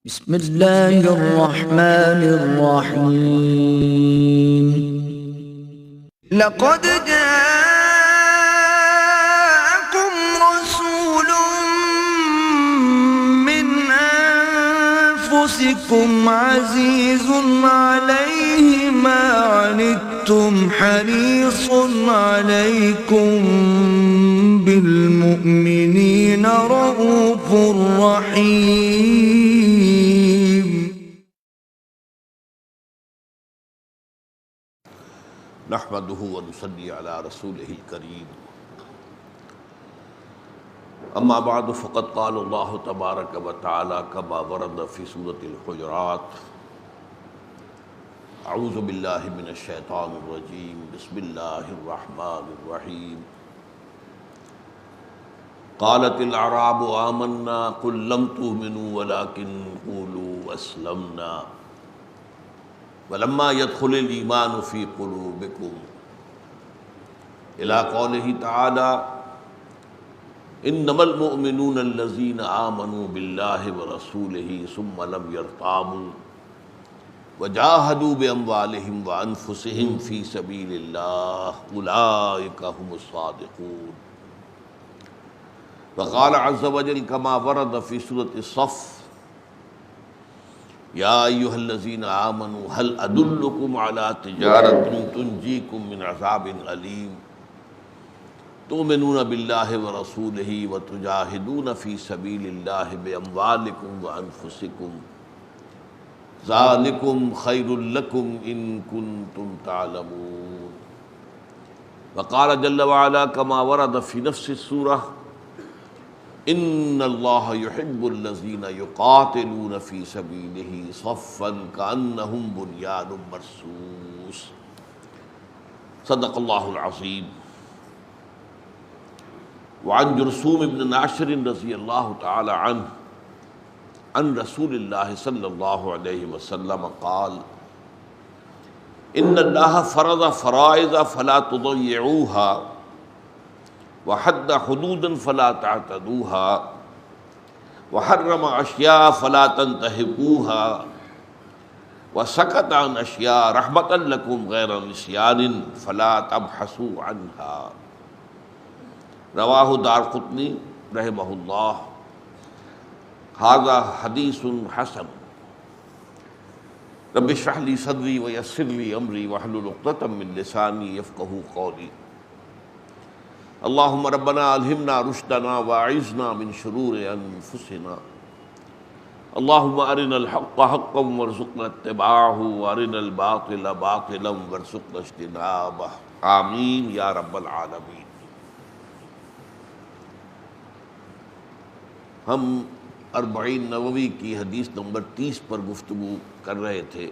بسم اللہ الرحمن الرحیم لقد جاءكم رسول من أنفسكم عزيز عليه ما عنتم حريص عليكم بالمؤمنين رؤوف رحيم نحمده ونصلي على رسوله الكريم اما بعد فقد قال الله تبارك وتعالى كما ورد في سورة الحجرات اعوذ بالله من الشيطان الرجيم بسم الله الرحمن الرحيم قالت الاعراب آمنا قل لم تؤمنوا ولكن قولوا اسلمنا ولما يدخل الإيمان في قلوبكم إلى قوله تعالى إنما المؤمنون الذين آمنوا بالله ورسوله ثم لم يرتابوا وجاهدوا بأموالهم وأنفسهم في سبيل الله أولئك هم الصادقون وقال عز وجل كما ورد في سورة الصف یا ایھا الذین آمنوا هل ادلکم علی تجارۃ تنجیکم من عذاب علیم تؤمنون باللہ ورسولہ وتجاہدون فی سبیل اللہ باموالکم وانفسکم ذالکم خیر لکم ان کنتم تعلمون وقال جل وعلا كما ورد فی نفس السورہ ان اللہ یحب الذین یقاتلون فی سبیلہ صفا کأنہم بنیان مرصوص صدق اللہ العظیم۔ وعن جرثوم بن ناشر رضی اللہ تعالی عنہ عن رسول اللہ صلی اللہ علیہ وسلم قال ان اللہ فرض فرائض فلا تضيعوها وحد حدودا فلا تعتدوها وحرم اشیاء فلا تنتهكوها وسکت عن اشیاء رحمتا لکم غیر نسیان فلا تبحثوا عنها رواہ دارقطنی رحمہ اللہ۔ ھذا حدیث حسن۔ رب اشرح لی صدری ویسر لی امری واحلل عقدۃ من لسانی یفقہوا قولی۔ اللہم ربنا الہمنا رشدنا واعذنا من شرور انفسنا اللہم ارنا الحق حقا وارزقنا اتباعہ وارنا الباطل باطلا وارزقنا اجتنابہ آمین یا رب العالمین۔ ہم اربعین نووی کی حدیث نمبر 30 پر گفتگو کر رہے تھے۔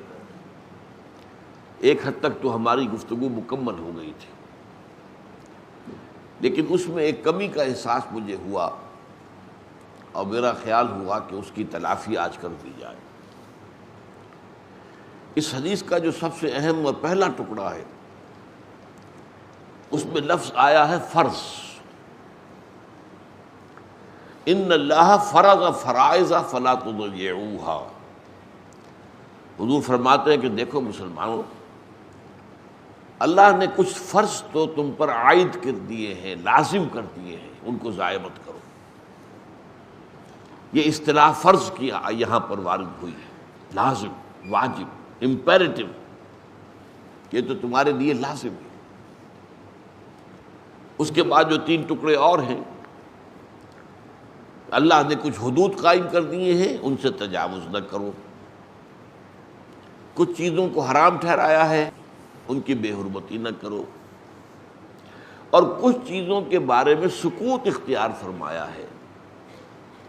ایک حد تک تو ہماری گفتگو مکمل ہو گئی تھی، لیکن اس میں ایک کمی کا احساس مجھے ہوا اور میرا خیال ہوا کہ اس کی تلافی آج کر دی جائے۔ اس حدیث کا جو سب سے اہم اور پہلا ٹکڑا ہے اس میں لفظ آیا ہے فرض۔ ان اللہ فرض فرائض فلا تضيعوها۔ حضور فرماتے ہیں کہ دیکھو مسلمانوں، اللہ نے کچھ فرض تو تم پر عائد کر دیے ہیں، لازم کر دیے ہیں، ان کو ضائع مت کرو۔ یہ اصطلاح فرض کی یہاں پر وارد ہوئی ہے، لازم، واجب، امپیریٹو، یہ تو تمہارے لیے لازم ہے۔ اس کے بعد جو 3 ٹکڑے اور ہیں، اللہ نے کچھ حدود قائم کر دیے ہیں، ان سے تجاوز نہ کرو۔ کچھ چیزوں کو حرام ٹھہرایا ہے، ان کی بے حرمتی نہ کرو، اور کچھ چیزوں کے بارے میں سکوت اختیار فرمایا ہے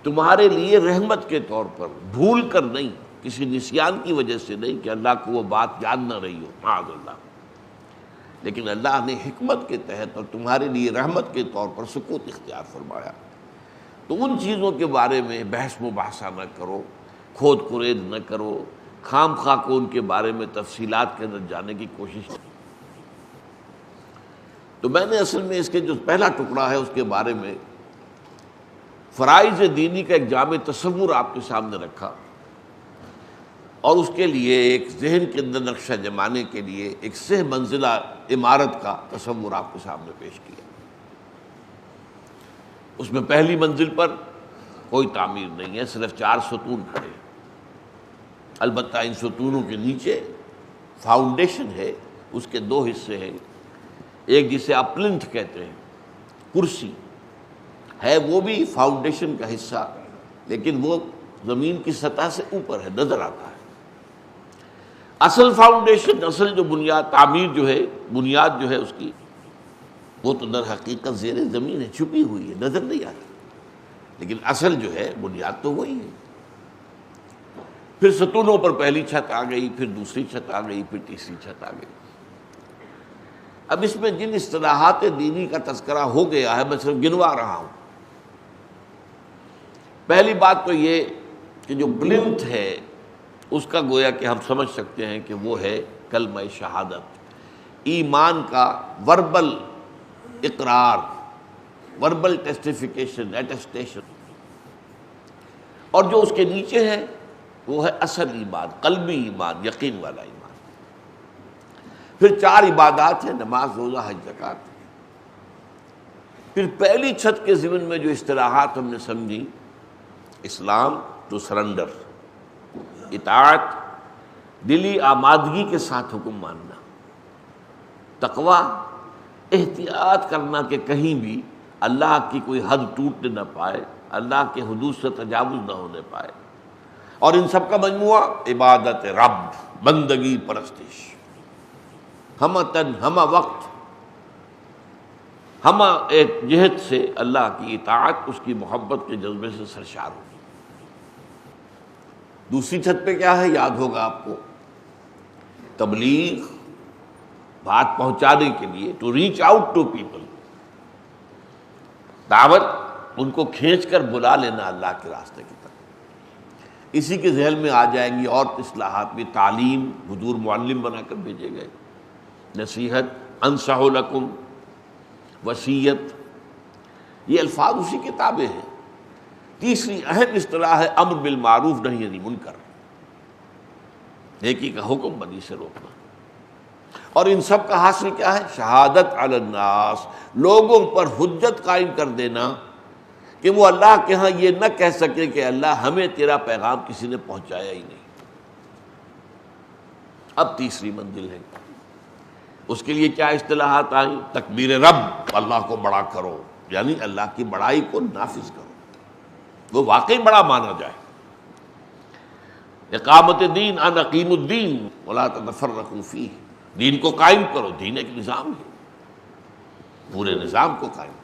تمہارے لیے رحمت کے طور پر، بھول کر نہیں، کسی نسیان کی وجہ سے نہیں کہ اللہ کو وہ بات یاد نہ رہی ہو، معاذ اللہ، لیکن اللہ نے حکمت کے تحت اور تمہارے لیے رحمت کے طور پر سکوت اختیار فرمایا۔ تو ان چیزوں کے بارے میں بحث مباحثہ نہ کرو، کھود کرید نہ کرو، خام خواہ کو ان کے بارے میں تفصیلات کے اندر جانے کی کوشش کی۔ تو میں نے اصل میں اس کے جو پہلا ٹکڑا ہے اس کے بارے میں فرائض دینی کا ایک جامع تصور آپ کے سامنے رکھا اور اس کے لیے ایک ذہن کے اندر نقشہ جمانے کے لیے ایک 6 منزلہ عمارت کا تصور آپ کے سامنے پیش کیا۔ اس میں پہلی منزل پر کوئی تعمیر نہیں ہے، صرف 4 ستون کھڑے ہیں۔ البتہ ان ستونوں کے نیچے فاؤنڈیشن ہے، اس کے 2 حصے ہیں، ایک جسے آپ پلنتھ کہتے ہیں، کرسی ہے، وہ بھی فاؤنڈیشن کا حصہ، لیکن وہ زمین کی سطح سے اوپر ہے، نظر آتا ہے۔ اصل فاؤنڈیشن، اصل جو بنیاد، تعمیر جو ہے، بنیاد جو ہے اس کی، وہ تو در حقیقت زیر زمین ہے، چھپی ہوئی ہے، نظر نہیں آتی، لیکن اصل جو ہے بنیاد تو وہی ہے۔ پھر ستونوں پر پہلی چھت آ گئی، پھر دوسری چھت آ گئی، پھر تیسری چھت آ گئی۔ اب اس میں جن اصطلاحات دینی کا تذکرہ ہو گیا ہے، میں صرف گنوا رہا ہوں۔ پہلی بات تو یہ کہ جو پلنتھ ہے اس کا گویا کہ ہم سمجھ سکتے ہیں کہ وہ ہے کلمہ شہادت، ایمان کا وربل اقرار، وربل ٹیسٹیفیکیشن، ایٹسٹیشن۔ اور جو اس کے نیچے ہے وہ ہے اصل ایمان، قلبی ایمان، یقین والا ایمان۔ پھر 4 عبادات ہیں، نماز، روزہ، حج، زکوٰۃ۔ پھر پہلی چھت کے ضمن میں جو اصطلاحات ہم نے سمجھی، اسلام ٹو سرنڈر، اطاعت، دلی آمادگی کے ساتھ حکم ماننا، تقوی، احتیاط کرنا کہ کہیں بھی اللہ کی کوئی حد ٹوٹنے نہ پائے، اللہ کے حدود سے تجاوز نہ ہونے پائے، اور ان سب کا مجموعہ عبادت رب، بندگی پرستش، ہم تن، ہم وقت، ہم ایک جہت سے اللہ کی اطاعت، اس کی محبت کے جذبے سے سرشار ہو۔ دوسری چھت پہ کیا ہے، یاد ہوگا آپ کو، تبلیغ، بات پہنچانے کے لیے، to reach out to people, دعوت، ان کو کھینچ کر بلا لینا اللہ کے راستے کی طرف۔ اسی کے ذہن میں آ جائیں گی اور اصلاحات بھی، تعلیم، حضور معلم بنا کر بھیجے گئے، نصیحت، انصح لکم، وصیت، یہ الفاظ اسی کتابیں ہیں۔ تیسری اہم اصطلاح ہے امر بالمعروف نہی عن المنکر، نیکی کا حکم، بدی سے روکنا۔ اور ان سب کا حاصل کیا ہے، شہادت علی الناس، لوگوں پر حجت قائم کر دینا کہ وہ اللہ کے ہاں یہ نہ کہہ سکے کہ اللہ ہمیں تیرا پیغام کسی نے پہنچایا ہی نہیں۔ اب تیسری منزل ہے، اس کے لیے کیا اصطلاحات آئیں، تکبیر رب، اللہ کو بڑا کرو، یعنی اللہ کی بڑائی کو نافذ کرو، وہ واقعی بڑا مانا جائے۔ اقامت دین، ان اقیموا الدین ولا تتفرقوا فیہ، دین کو قائم کرو، دین ایک نظام ہے، پورے نظام کو قائم کرو۔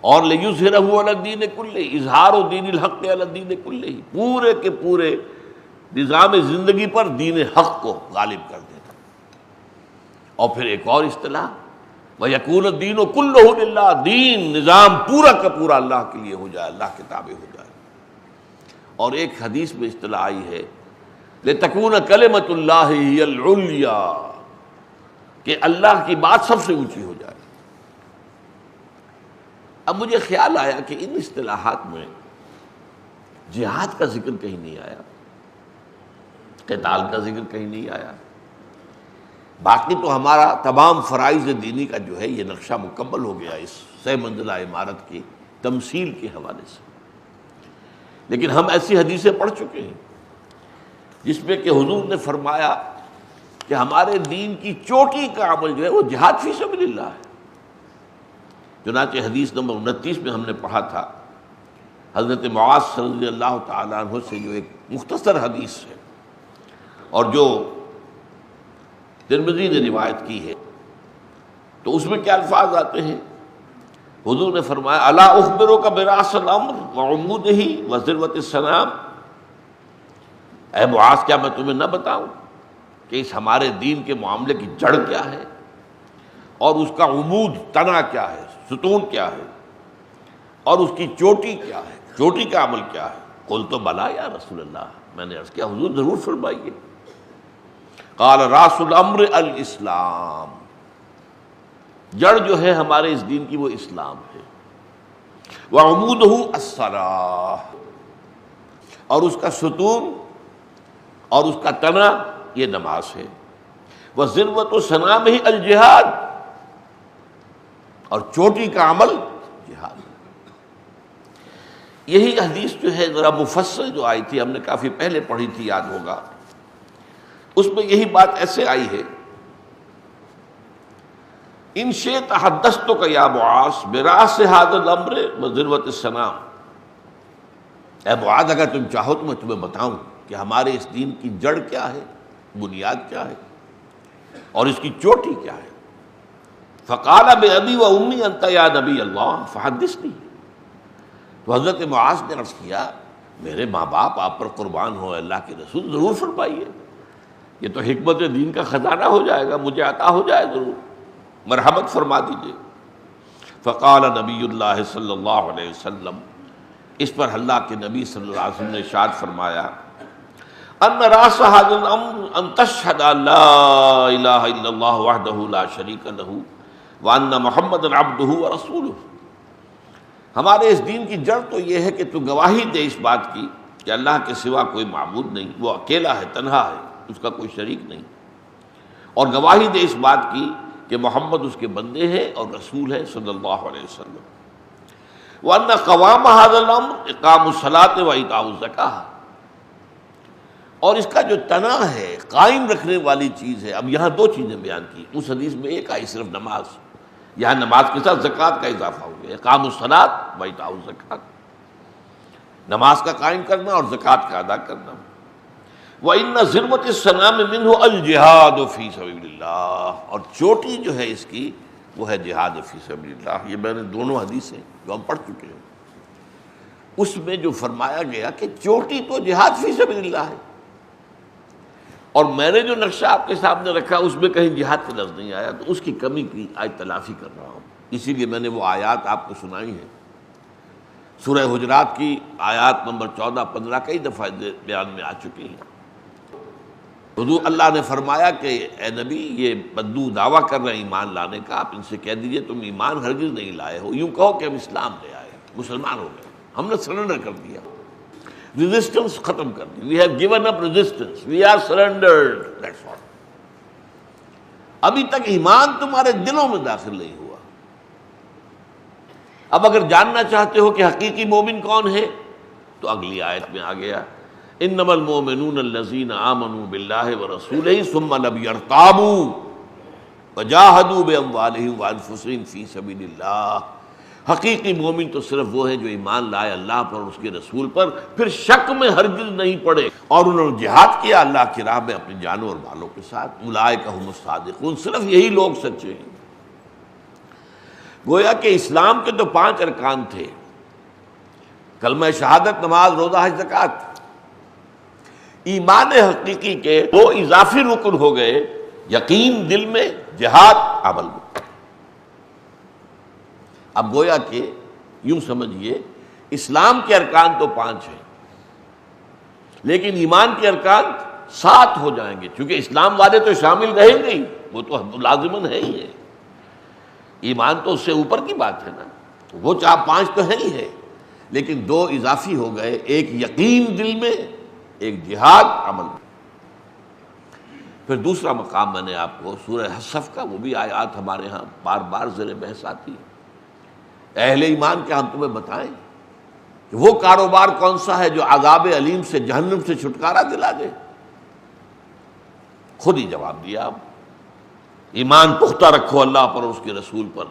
اور لِیُظْہِرَهُ عَلَى الدِّینِ کُلِّهِ، اظہار دین الحق علی الدین کلہ، پورے کے پورے نظام زندگی پر دین حق کو غالب کر دینا۔ اور پھر ایک اور اصطلاح، وَيَكُونَ الدِّینُ كُلُّهُ لِلَّهِ، دین، نظام پورا کا پورا اللہ کے لیے ہو جائے، اللہ کے تابع ہو جائے۔ اور ایک حدیث میں اصطلاح آئی ہے، لِتَكُونَ كَلِمَةُ اللَّهِ هِيَ الْعُلْيَا، کہ اللہ کی بات سب سے اونچی ہو جائے۔ اب مجھے خیال آیا کہ ان اصطلاحات میں جہاد کا ذکر کہیں نہیں آیا، قتال کا ذکر کہیں نہیں آیا۔ باقی تو ہمارا تمام فرائض دینی کا جو ہے یہ نقشہ مکمل ہو گیا اس 6 منزلہ عمارت کی تمثیل کے حوالے سے۔ لیکن ہم ایسی حدیثیں پڑھ چکے ہیں جس میں کہ حضور نے فرمایا کہ ہمارے دین کی چوٹی کا عمل جو ہے وہ جہاد فی سبیل اللہ ہے۔ چنانچہ حدیث نمبر 29 میں ہم نے پڑھا تھا، حضرت معاذ رضی اللہ تعالیٰ عنہ سے، جو ایک مختصر حدیث ہے اور جو ترمذی نے روایت کی ہے، تو اس میں کیا الفاظ آتے ہیں؟ حضور نے فرمایا، الا اخبرک براس الامر وعمودہ وذروۃ السنام، اے معاذ کیا میں تمہیں نہ بتاؤں کہ اس ہمارے دین کے معاملے کی جڑ کیا ہے اور اس کا عمود، تنا کیا ہے، ستون کیا ہے، اور اس کی چوٹی کیا ہے، چوٹی کا عمل کیا ہے؟ قلت بلا یا رسول اللہ، میں نے عرض کیا حضور ضرور فرمائیے۔ قال راس الامر الاسلام، جڑ جو ہے ہمارے اس دین کی وہ اسلام ہے، وعمودہ الصلاۃ، اور اس کا ستون اور اس کا تنا یہ نماز ہے. وَذِرْوَةُ سَنَامِهِ الْجِهَادُ، اور چوٹی کا عمل جہاد. یہی حدیث جو ہے ذرا مفصل جو آئی تھی، ہم نے کافی پہلے پڑھی تھی، یاد ہوگا، اس میں یہی بات ایسے آئی ہے: ان شئت حدثتک یا معاذ برأس هذا الامر وذروة السنام. اے معاذ، اگر تم چاہو تو میں تمہیں بتاؤں کہ ہمارے اس دین کی جڑ کیا ہے، بنیاد کیا ہے، اور اس کی چوٹی کیا ہے. فقال بأبی و امی انت یا نبی اللہ فحدثنی. تو حضرت معاذ نے عرض کیا، میرے ماں باپ آپ پر قربان ہو، اللہ کے رسول، ضرور فرمائیے، یہ تو حکمت دین کا خزانہ ہو جائے گا، مجھے عطا ہو جائے، ضرور مرحمت فرما دیجیے. فقال نبی اللہ صلی اللہ علیہ وسلم، اس پر اللہ کے نبی صلی اللہ علیہ وسلم نے ارشاد فرمایا: ان راس هذا الامر ان تشهد ان لا الہ الا اللہ وحدہ لا شریک لہ وان محمدا عبدہ ورسولہ. ہمارے اس دین کی جڑ تو یہ ہے کہ تو گواہی دے اس بات کی کہ اللہ کے سوا کوئی معبود نہیں، وہ اکیلا ہے، تنہا ہے، اس کا کوئی شریک نہیں، اور گواہی دے اس بات کی کہ محمد اس کے بندے ہیں اور رسول ہے صلی اللہ علیہ وسلم. وَأَنَّ قَوَامَ هَذَا الْأَمْرِ إِقَامُ الصَّلَاةِ وَإِيتَاءُ الزَّكَاةِ. اور اس کا جو تنا ہے، قائم رکھنے والی چیز ہے. اب یہاں دو چیزیں بیان کی، اس حدیث میں ایک آئی صرف نماز، یہاں نماز کے ساتھ زکوٰۃ کا اضافہ ہو گیا. اقام الصلاۃ و ایتاء الزکوٰۃ، نماز کا قائم کرنا اور زکوٰۃ کا ادا کرنا. وَإِنَّ ذِرْوَةَ السَّنَامِ مِنْهُ الْجِهَادُ فِي سَبِيلِ اللَّهِ. اور چوٹی جو ہے اس کی وہ ہے جہاد فی سبیل اللہ. یہ میں نے دونوں حدیثیں جو ہم پڑھ چکے ہیں، اس میں جو فرمایا گیا کہ چوٹی تو جہاد فی سبیل اللہ ہے، اور میں نے جو نقشہ آپ کے سامنے رکھا اس میں کہیں جہاد کا لفظ نہیں آیا، تو اس کی کمی کی آج تلافی کر رہا ہوں. اسی لیے میں نے وہ آیات آپ کو سنائی ہیں. سورہ حجرات کی آیات نمبر 14-15 کئی دفعہ بیان میں آ چکی ہیں. حضور اللہ نے فرمایا کہ اے نبی، یہ بدو دعویٰ کر رہے ہیں ایمان لانے کا، آپ ان سے کہہ دیجئے تم ایمان ہرگز نہیں لائے ہو. یوں کہو کہ ہم اسلام لے آئے، مسلمان ہو گئے، ہم نے سرنڈر کر دیا، ریزسٹنس ختم کر دی. We have given up resistance, we are surrendered, that's all. ابھی تک ایمان تمہارے دلوں میں داخل نہیں ہوا. اب اگر جاننا چاہتے ہو کہ حقیقی مومن کون ہے تو اگلی آیت میں آ گیا: انما المؤمنون الذین آمنوا باللہ ورسولہ ثم لم یرتابوا وجاہدوا باموالہم وانفسہم فی سبیل اللہ. حقیقی مومن تو صرف وہ ہیں جو ایمان لائے اللہ پر اور اس کے رسول پر، پھر شک میں ہرگز نہیں پڑے، اور انہوں نے جہاد کیا اللہ کی راہ میں اپنی جانوں اور مالوں کے ساتھ. اولئک ھم الصادقون. صرف یہی لوگ سچے ہیں. گویا کہ اسلام کے تو 5 ارکان تھے: کلمہ شہادت، نماز، روزہ، حج، زکوٰۃ. ایمان حقیقی کے 2 اضافی رکن ہو گئے: یقین دل میں، جہاد عمل میں. اب گویا کہ یوں سمجھیے اسلام کے ارکان تو 5 ہیں، لیکن ایمان کے ارکان 7 ہو جائیں گے، چونکہ اسلام والے تو شامل رہیں گے ہی، وہ تو لازماً ہے ہی ہے. ایمان تو اس سے اوپر کی بات ہے نا، وہ 5 تو ہے ہی ہے، لیکن 2 اضافی ہو گئے: ایک یقین دل میں، ایک جہاد عمل میں. پھر دوسرا مقام میں نے آپ کو سورہ حصف کا، وہ بھی آیات ہمارے ہاں بار بار زیر بحث آتی ہے. اہل ایمان کے ہم تمہیں بتائیں کہ وہ کاروبار کون سا ہے جو عذاب علیم سے، جہنم سے چھٹکارا دلا دے؟ خود ہی جواب دیا. آپ ایمان پختہ رکھو اللہ پر اور اس کے رسول پر،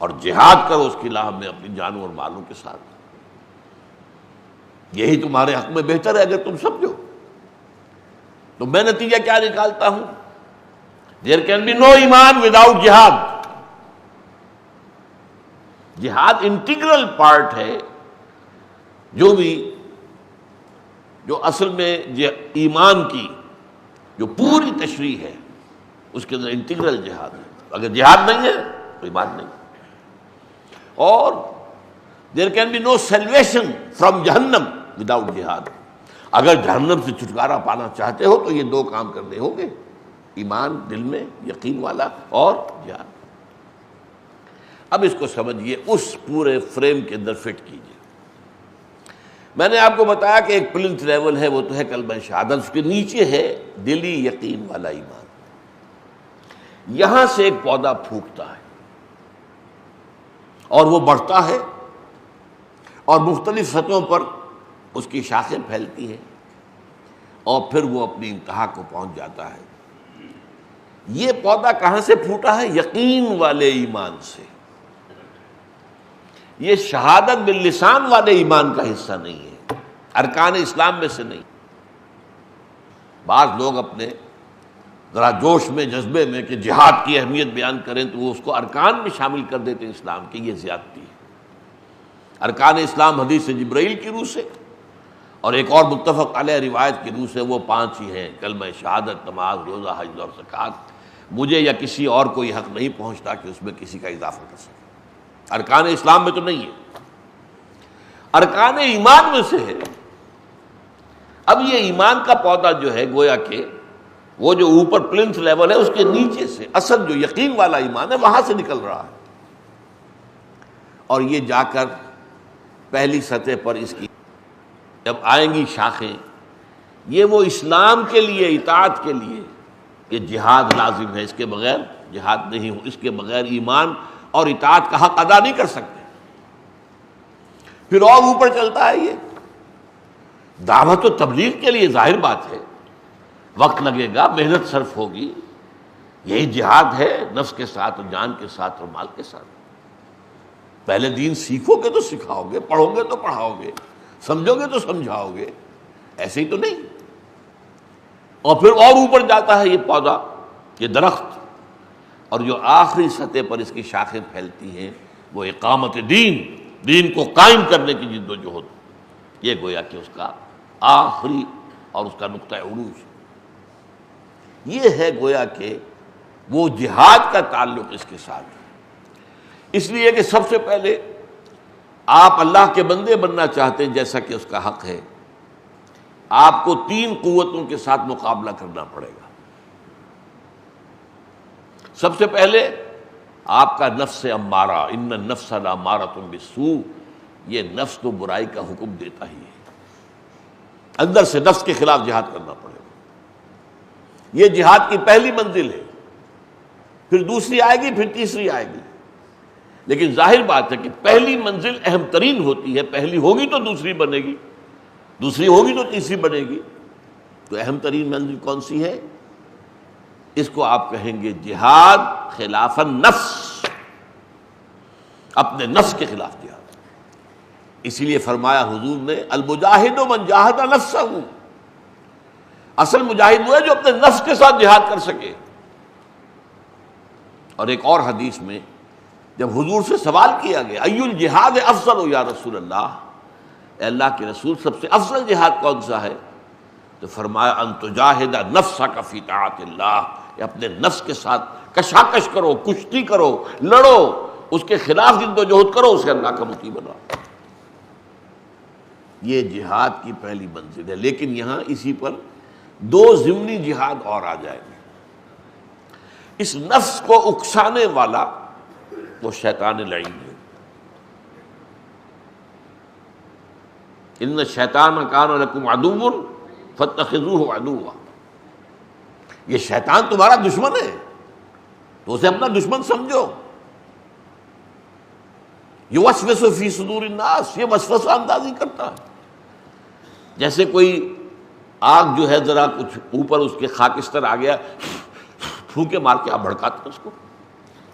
اور جہاد کرو اس کی راہ میں اپنی جانوں اور مالوں کے ساتھ. یہی تمہارے حق میں بہتر ہے اگر تم سمجھو. تو میں نتیجہ کیا نکالتا ہوں؟ دیر کین بی نو ایمان وداؤٹ جہاد. جہاد انٹیگرل پارٹ ہے، جو اصل میں ایمان کی جو پوری تشریح ہے اس کے اندر انٹیگرل جہاد ہے. اگر جہاد نہیں ہے تو ایمان نہیں. اور there can be no salvation from جہنم وداؤٹ جہاد. اگر جہنم سے چھٹکارا پانا چاہتے ہو تو یہ 2 کام کرنے ہوں گے: ایمان دل میں، یقین والا، اور جہاد. اب اس کو سمجھیے، اس پورے فریم کے اندر فٹ کیجیے. میں نے آپ کو بتایا کہ ایک پلنتھ لیول ہے، وہ تو ہے کلمہ شہادت، اس کے نیچے ہے دلی یقین والا ایمان. یہاں سے ایک پودا پھوٹتا ہے اور وہ بڑھتا ہے اور مختلف سطحوں پر اس کی شاخیں پھیلتی ہیں اور پھر وہ اپنی انتہا کو پہنچ جاتا ہے. یہ پودا کہاں سے پھوٹا ہے؟ یقین والے ایمان سے. یہ شہادت باللسان والے ایمان کا حصہ نہیں ہے، ارکان اسلام میں سے نہیں. بعض لوگ اپنے ذرا جوش میں جذبے میں کہ جہاد کی اہمیت بیان کریں تو وہ اس کو ارکان میں شامل کر دیتے ہیں اسلام کے. یہ زیادتی ہے. ارکان اسلام حدیث جبرائیل کی روح سے اور ایک اور متفق علیہ روایت کی روح سے وہ 5 ہی ہیں: کلمہ شہادت، نماز، روزہ، حج اور زکوٰۃ. مجھے یا کسی اور کو یہ حق نہیں پہنچتا کہ اس میں کسی کا اضافہ کر سکے. ارکان اسلام میں تو نہیں ہے، ارکان ایمان میں سے ہے. اب یہ ایمان کا پودا جو ہے گویا کہ وہ جو اوپر پلنتھ لیول ہے اس کے نیچے سے اصل جو یقین والا ایمان ہے وہاں سے نکل رہا ہے، اور یہ جا کر پہلی سطح پر اس کی جب آئیں گی شاخیں، یہ وہ اسلام کے لیے، اطاعت کے لیے یہ جہاد لازم ہے. اس کے بغیر جہاد نہیں ہو، اس کے بغیر ایمان اور اطاعت کا حق ادا نہیں کر سکتے. پھر اور اوپر چلتا ہے یہ دعوت و تبلیغ کے لیے. ظاہر بات ہے وقت لگے گا، محنت صرف ہوگی. یہی جہاد ہے، نفس کے ساتھ اور جان کے ساتھ اور مال کے ساتھ. پہلے دین سیکھو گے تو سکھاؤ گے، پڑھو گے تو پڑھاؤ گے، سمجھو گے تو سمجھاؤ گے، ایسے ہی تو نہیں. اور پھر اور اوپر جاتا ہے یہ پودا، یہ درخت، اور جو آخری سطح پر اس کی شاخیں پھیلتی ہیں وہ اقامت دین کو قائم کرنے کی جد و جہد. یہ گویا کہ اس کا آخری اور اس کا نقطہ عروج. یہ ہے گویا کہ وہ جہاد کا تعلق اس کے ساتھ. اس لیے کہ سب سے پہلے آپ اللہ کے بندے بننا چاہتے ہیں جیسا کہ اس کا حق ہے، آپ کو 3 قوتوں کے ساتھ مقابلہ کرنا پڑے گا. سب سے پہلے آپ کا نفس امارہ، ان النفس لامارۃ بالسوء. یہ نفس تو برائی کا حکم دیتا ہی ہے. اندر سے نفس کے خلاف جہاد کرنا پڑے گا. یہ جہاد کی پہلی منزل ہے. پھر دوسری آئے گی، پھر تیسری آئے گی. لیکن ظاہر بات ہے کہ پہلی منزل اہم ترین ہوتی ہے. پہلی ہوگی تو دوسری بنے گی، دوسری ہوگی تو تیسری بنے گی. تو اہم ترین منزل کون سی ہے؟ اس کو آپ کہیں گے جہاد خلاف النفس، اپنے نفس کے خلاف جہاد. اسی لیے فرمایا حضور نے المجاہد من جاہد نفسہ. اصل مجاہد وہ ہے جو اپنے نفس کے ساتھ جہاد کر سکے. اور ایک اور حدیث میں جب حضور سے سوال کیا گیا ای الجہاد افضل یا رسول اللہ، اے اللہ کے رسول سب سے افضل جہاد کون سا ہے؟ تو فرمایا ان تجاہد نفسک فی طاعت اللہ، کہ اپنے نفس کے ساتھ کشاکش کرو، کشتی کرو، لڑو، اس کے خلاف جد و جہد کرو، اسے اللہ کا مطیع بناؤ. یہ جہاد کی پہلی منزل ہے. لیکن یہاں اسی پر 2 ضمنی جہاد اور آ جائیں گے. اس نفس کو اکسانے والا وہ شیطان لعین ہے. ان الشیطان کان لکم عدو فاتخذوہ عدوا. یہ شیطان تمہارا دشمن ہے تو اسے اپنا دشمن سمجھو. یوسوس فی صدور الناس، یہ وسوسہ اندازی کرتا ہے. جیسے کوئی آگ جو ہے ذرا کچھ اوپر اس کے خاکستر آ گیا، پھونکے مار کے آپ بھڑکاتے ہیں اس کو.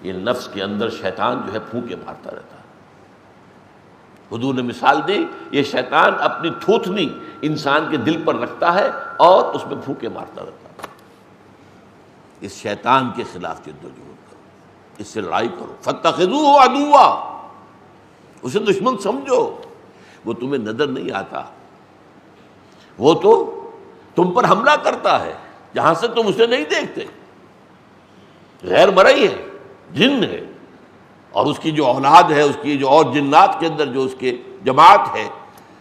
یہ نفس کے اندر شیطان جو ہے پھونکے مارتا رہتا ہے. حضور نے مثال دی، یہ شیطان اپنی تھوتنی انسان کے دل پر رکھتا ہے اور اس میں پھونکے مارتا رہتا ہے. اس شیطان کے خلاف جد و جہد کرو، اس سے لڑائی کرو. فاتخذوہ عدوا، اسے دشمن سمجھو. وہ تمہیں نظر نہیں آتا، وہ تو تم پر حملہ کرتا ہے جہاں سے تم اسے نہیں دیکھتے. غیر مرئی ہے، جن ہے، اور اس کی جو اولاد ہے، اس کی جو اور جنات کے اندر جو اس کے جماعت ہے،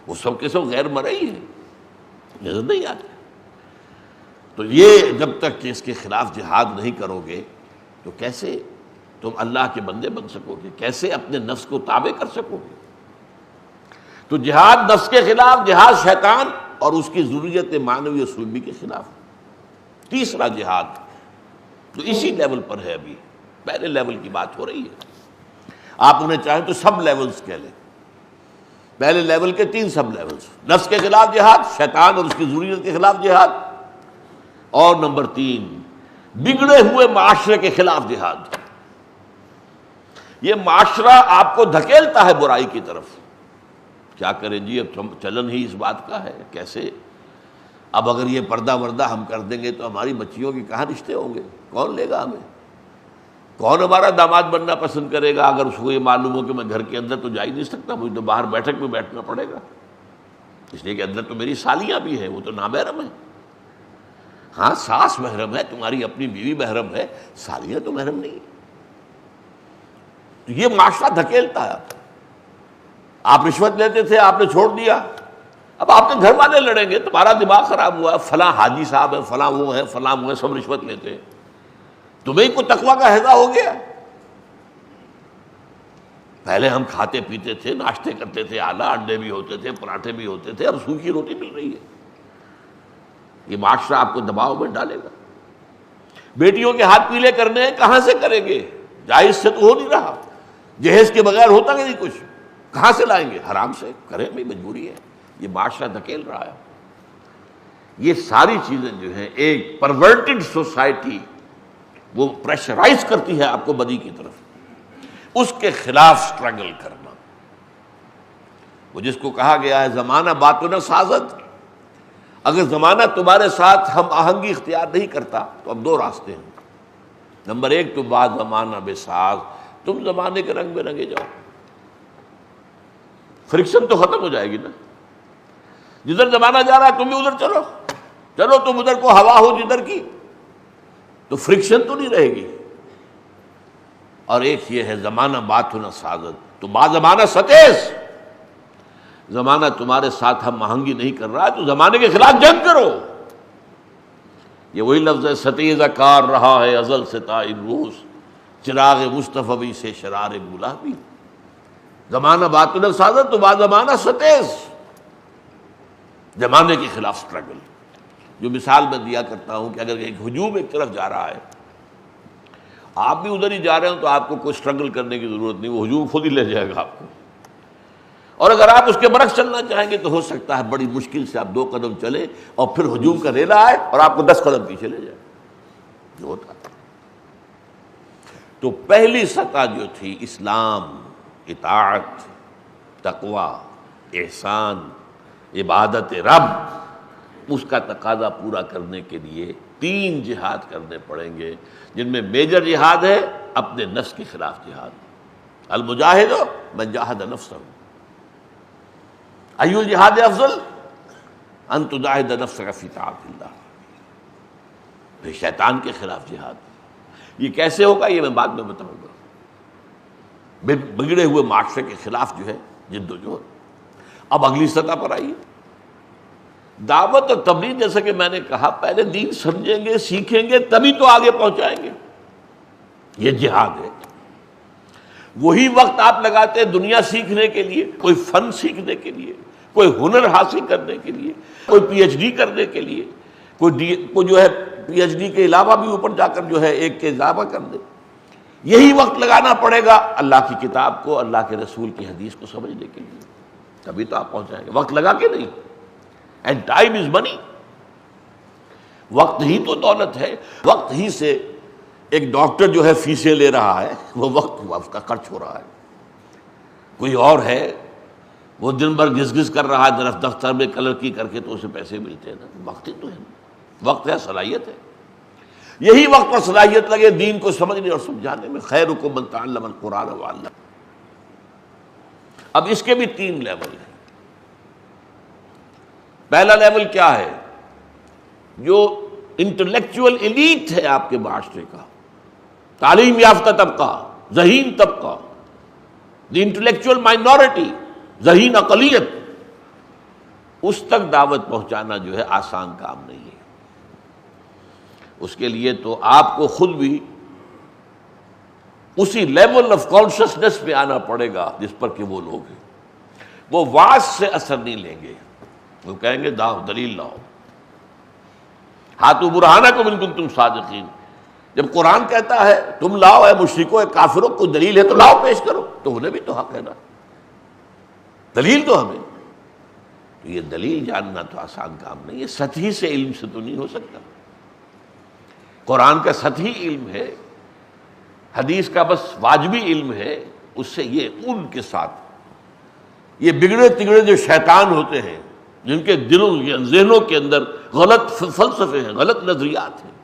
وہ سب کے سب غیر مرئی ہے، نظر نہیں آتے. تو یہ جب تک کہ اس کے خلاف جہاد نہیں کرو گے تو کیسے تم اللہ کے بندے بن سکو گے، کیسے اپنے نفس کو تابع کر سکو گے؟ تو جہاد نفس کے خلاف، جہاد شیطان اور اس کی ضروریت معنوی و سلبی کے خلاف. تیسرا جہاد تو اسی لیول پر ہے، ابھی پہلے لیول کی بات ہو رہی ہے. آپ انہیں چاہیں تو سب لیولز کہہ لیں. پہلے لیول کے 3 سب لیولز: نفس کے خلاف جہاد، شیطان اور اس کی ضروریت کے خلاف جہاد، اور نمبر 3 بگڑے ہوئے معاشرے کے خلاف جہاد. یہ معاشرہ آپ کو دھکیلتا ہے برائی کی طرف. کیا کریں جی، اب چلن ہی اس بات کا ہے. کیسے؟ اب اگر یہ پردہ وردہ ہم کر دیں گے تو ہماری بچیوں کے کہاں رشتے ہوں گے؟ کون لے گا ہمیں؟ کون ہمارا داماد بننا پسند کرے گا اگر اس کو یہ معلوم ہو کہ میں گھر کے اندر تو جا ہی نہیں سکتا، مجھے تو باہر بیٹھک میں بیٹھنا پڑے گا، اس لیے کہ اندر تو میری سالیاں بھی ہیں، وہ تو نامحرم ہیں. ہاں ساس محرم ہے، تمہاری اپنی بیوی محرم ہے، سالیاں تو محرم نہیں. تو یہ معاشرہ دھکیلتا ہے. آپ رشوت لیتے تھے، آپ نے چھوڑ دیا، اب آپ کے گھر والے لڑیں گے، تمہارا دماغ خراب ہوا، فلاں حاجی صاحب ہے، فلاں وہ ہے، فلاں وہ ہے، سب رشوت لیتے ہیں، تمہیں کو تقویٰ کا ہیضہ ہو گیا. پہلے ہم کھاتے پیتے تھے، ناشتے کرتے تھے، اعلیٰ انڈے بھی ہوتے تھے، پراٹھے بھی ہوتے تھے، اور سوکھی روٹی مل رہی ہے. یہ معاشرہ آپ کو دباؤ میں ڈالے گا. بیٹیوں کے ہاتھ پیلے کرنے ہیں، کہاں سے کریں گے؟ جائز سے تو ہو نہیں رہا، جہیز کے بغیر ہوتا نہیں کچھ، کہاں سے لائیں گے؟ حرام سے کریں بھی، مجبوری ہے. یہ معاشرہ دھکیل رہا ہے. یہ ساری چیزیں جو ہیں ایک پرورٹڈ سوسائٹی وہ پریشرائز کرتی ہے آپ کو بدی کی طرف. اس کے خلاف سٹرگل کرنا، وہ جس کو کہا گیا ہے زمانہ باطن سازد. اگر زمانہ تمہارے ساتھ ہم آہنگی اختیار نہیں کرتا تو اب 2 راستے ہیں. نمبر 1 تو بعد زمانہ بے ساز، تم زمانے کے رنگ میں رنگے جاؤ. فرکشن تو ختم ہو جائے گی نا. جدھر زمانہ جا رہا ہے تم بھی ادھر چلو، چلو تم ادھر کو ہوا ہو جدھر کی، تو فرکشن تو نہیں رہے گی. اور ایک یہ ہے زمانہ باطن سازد، تو بعد زمانہ ستیز. زمانہ تمہارے ساتھ ہم آہنگی نہیں کر رہا ہے تو زمانے کے خلاف جنگ کرو. یہ وہی لفظ ہے، ستیز کار رہا ہے ازل سے تا امروز، چراغ مصطفی سے شرار گلابی. زمانہ باطن سازد تو بعد زمانہ ستیز، زمانے کے خلاف سٹرگل. جو مثال میں دیا کرتا ہوں کہ اگر ایک ہجوم ایک طرف جا رہا ہے، آپ بھی ادھر ہی جا رہے ہوں تو آپ کو کوئی سٹرگل کرنے کی ضرورت نہیں، وہ ہجوم خود ہی لے جائے گا آپ کو. اور اگر آپ اس کے برعکس چلنا چاہیں گے تو ہو سکتا ہے بڑی مشکل سے آپ 2 قدم چلیں اور پھر ہجوم کا ریلا آئے اور آپ کو 10 قدم پیچھے لے جائے. جو ہوتا ہے. تو پہلی سطح جو تھی اسلام، اطاعت، تقوی، احسان، عبادت رب، اس کا تقاضا پورا کرنے کے لیے 3 جہاد کرنے پڑیں گے، جن میں میجر جہاد ہے اپنے نفس کے خلاف جہاد. المجاہد من جاہد نفسہ. ای الجہاد افضل؟ ان تجاہد نفسک فی طاعت اللہ. پھر شیطان کے خلاف جہاد. یہ کیسے ہوگا یہ میں بعد میں بتاؤں گا. بگڑے ہوئے معاشرے کے خلاف جو ہے جد و جہد. اب اگلی سطح پر آئیے، دعوت اور تبلیغ. جیسا کہ میں نے کہا پہلے دین سمجھیں گے، سیکھیں گے، تبھی تو آگے پہنچائیں گے. یہ جہاد ہے. وہی وقت آپ لگاتے ہیں دنیا سیکھنے کے لیے، کوئی فن سیکھنے کے لیے، کوئی ہنر حاصل کرنے کے لیے، کوئی پی ایچ ڈی کرنے کے لیے، کوئی جو ہے پی ایچ ڈی کے علاوہ بھی اوپر جا کر جو ہے ایک کے اضافہ کر دے. یہی وقت لگانا پڑے گا اللہ کی کتاب کو، اللہ کے رسول کی حدیث کو سمجھنے کے لیے، تبھی تو آپ پہنچ جائیں گے. وقت لگا کے نہیں. اینڈ ٹائم از منی. وقت ہی تو دولت ہے. وقت ہی سے ایک ڈاکٹر جو ہے فیسیں لے رہا ہے، وہ وقت کا خرچ ہو رہا ہے. کوئی اور ہے وہ دن بھر گھس گھس کر رہا ہے دفتر میں کلر کی کر کے، تو اسے پیسے ملتے ہیں نا. وقت ہی تو ہے. وقت ہے، صلاحیت ہے. یہی وقت اور صلاحیت لگے دین کو سمجھنے اور سمجھانے میں. خیرکم من تعلم القرآن وعلمہ. اب اس کے بھی 3 لیول ہیں. پہلا لیول کیا ہے؟ جو انٹلیکچوئل ایلیٹ ہے آپ کے معاشرے کا، تعلیم یافتہ طبقہ، ذہین طبقہ، دی انٹلیکچوئل مائنورٹی، ذہین اقلیت، اس تک دعوت پہنچانا جو ہے آسان کام نہیں ہے. اس کے لیے تو آپ کو خود بھی اسی لیول آف کانشسنس پہ آنا پڑے گا جس پر کہ وہ لوگ ہیں. وہ واعظ سے اثر نہیں لیں گے، وہ کہیں گے لاؤ دلیل لاؤ، ہاتھو برہانکم ان کنتم صادقین۔ جب قرآن کہتا ہے تم لاؤ اے مشرکو اے کافروں، کوئی دلیل ہے تو لاؤ پیش کرو، تو انہیں بھی تو حق ہے نا، دلیل تو ہمیں۔ تو یہ دلیل جاننا تو آسان کام نہیں ہے، سطحی سے علم سے تو نہیں ہو سکتا۔ قرآن کا سطحی علم ہے، حدیث کا بس واجبی علم ہے، اس سے یہ ان کے ساتھ یہ بگڑے تگڑے جو شیطان ہوتے ہیں، جن کے دلوں ذہنوں کے اندر غلط فلسفے ہیں، غلط نظریات ہیں،